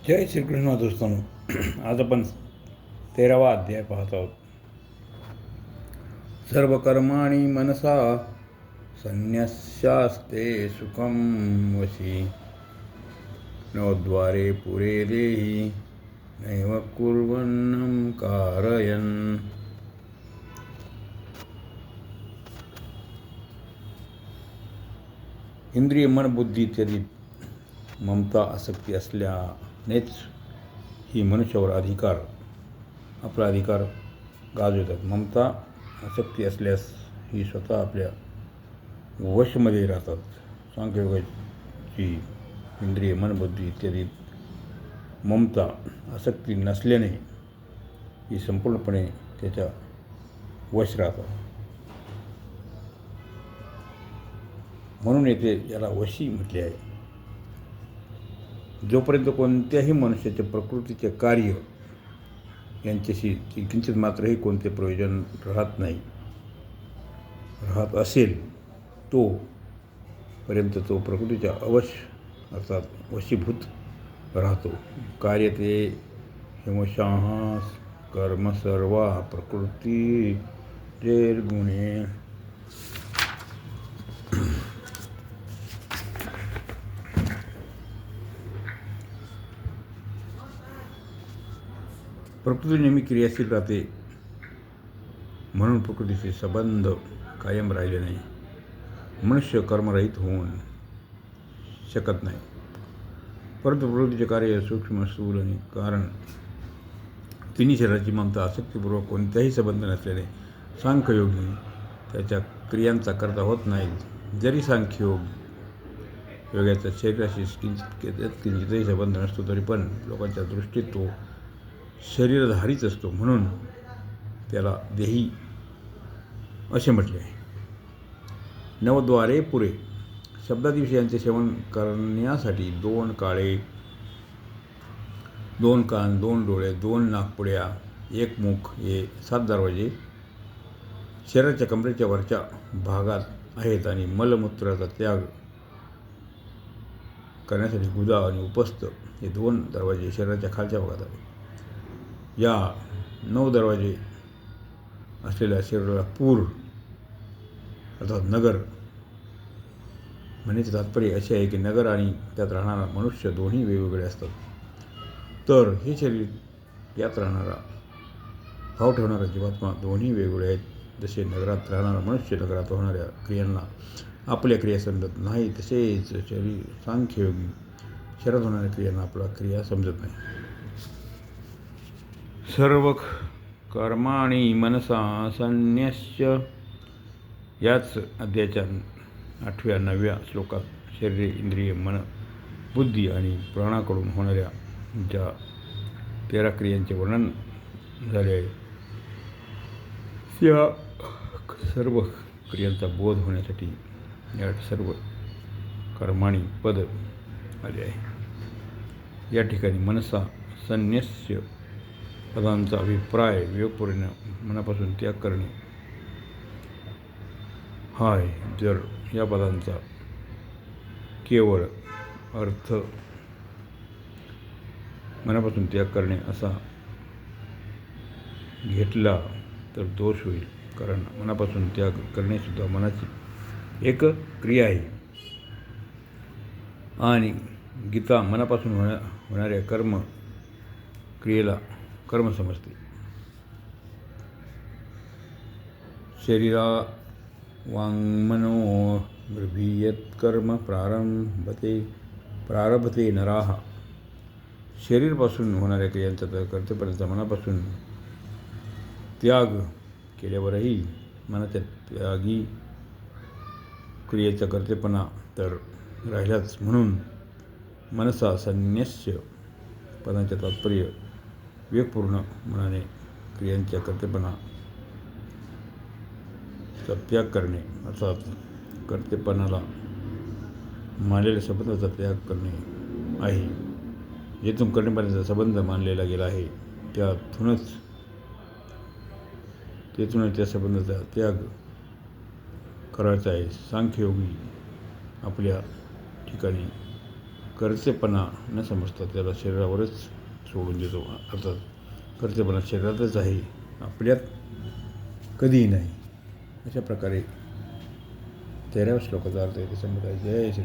जय श्रीकृष्ण दोस्तांनो. आज आपण 13वा अध्याय पाहत आहोत. सर्व कर्माणि मनसा संन्यस्यास्ते सुखम वशी नवद्वारे पुरे देहि नैव कुर्वन्नं कारयन्. इंद्रिय मन बुद्धी इत्यादी ममता आसक्ती असल्यानेच ही मनुष्यावर आपला अधिकार गाजवतात. ममता आसक्ती असल्यास ही स्वतः आपल्या वशमध्ये राहतात. सांख्ययोगाची इंद्रिय मन बुद्धी इत्यादी ममता आसक्ती नसल्याने ही संपूर्णपणे त्याच्या वश राहतात. म्हणून येथे याला वशी म्हटले आहे. जोपर्यंत कोणत्याही मनुष्याचे प्रकृतीचे कार्य यांच्याशी किंचित मात्रही कोणते प्रयोजन राहत असेल तोपर्यंत तो प्रकृतीच्या अर्थात वशीभूत राहतो. कार्य ते हिमशाः कर्म सर्वा प्रकृती गुणे. प्रकृती नेहमी क्रियाशील राहते, म्हणून प्रकृतीचे संबंध कायम राहिले नाही. मनुष्य कर्मरहित होऊन शकत नाही. परंतु प्रकृतीचे कार्य सूक्ष्म स्थूल आणि कारण तिन्ही शरीराची ममता आसक्तीपूर्वक कोणत्याही संबंध नसल्याने सांख्ययोगी त्याच्या क्रियांचा करता होत नाही. जरी योगाचा शरीराशी किंचितही संबंध नसतो तरी पण लोकांच्या दृष्टीत तो शरीरधारीच असतो, म्हणून त्याला देही असे म्हटले आहे. नवद्वारे पुरे. शब्दादी विषयांचे सेवन करण्यासाठी 2 काळे, 2 कान, 2 डोळे, 2 नाकपुड्या, 1 मुख हे 7 दरवाजे शरीराच्या कमरेच्या वरच्या भागात आहेत आणि मलमूत्राचा त्याग करण्यासाठी गुदा आणि उपस्थ हे 2 दरवाजे शरीराच्या खालच्या भागात आहेत. या 9 दरवाजे असलेल्या शरीराला पूर अर्थात नगर म्हणण्याचे तात्पर्य असे आहे की नगर आणि त्यात राहणारा मनुष्य दोन्ही वेगवेगळे असतात. तर हे शरीर यात राहणारा भाव ठेवणारा जीवात्मा दोन्ही वेगवेगळे आहेत. जसे नगरात राहणारा मनुष्य नगरात होणाऱ्या क्रियांना आपल्या क्रिया समजत नाही, तसेच सांख्ययोगी शरीरात होणाऱ्या क्रियांना आपल्या क्रिया समजत नाही. सर्व कर्माणि मनसा संन्यस्य. याच अध्यायाच्या 8व्या 9व्या श्लोकात शरीर इंद्रिय मन बुद्धी आणि प्राणाकडून होणाऱ्या ज्या 13 क्रियांचे वर्णन झाले आहे त्या सर्व क्रियांचा बोध होण्यासाठी या सर्व कर्माणि पद आले आहे. या ठिकाणी मनसा संन्यस्य पदांचा अभिप्राय विवेकपूर्ण मनापासून त्याग करणे हा आहे. जर या पदांचा केवळ अर्थ मनापासून त्याग करणे असा घेतला तर दोष होईल, कारण मनापासून त्याग करणे सुद्धा मनाची एक क्रिया आहे आणि गीता मनापासून होणाऱ्या क्रियेला कर्म समजते. शरीरा वाङ्मनो ब्रवीयत् कर्म प्रारभते नराः. शरीरपासून होणाऱ्या क्रियांचा तर कर्तेपणाचा मनापासून त्याग केल्यावरही मनाच्या त्यागी क्रियेचा कर्तेपणा तर राहिलाच. म्हणून मनसा संन्यस्य पदांचे तात्पर्य विवेकपूर्ण मनाने क्रियांच्या कर्तेपणाचा त्याग करणे अर्थात कर्तेपणाला मानलेल्या संबंधाचा त्याग करणे आहे. जेथून कर्तेपणाचा संबंध मानलेला गेला आहे तेथूनच त्या संबंधाचा त्याग करायचा आहे. सांख्ययोगी आपल्या ठिकाणी कर्तेपणा न समजता त्याला शरीरावरच सोडून देतो. अर्थात कर्तेपणा शरीरातच आहे, आपल्यात कधीही नाही. अशा प्रकारे 13व्या श्लोकाचा अर्थ आहे. ते समजा जय श्री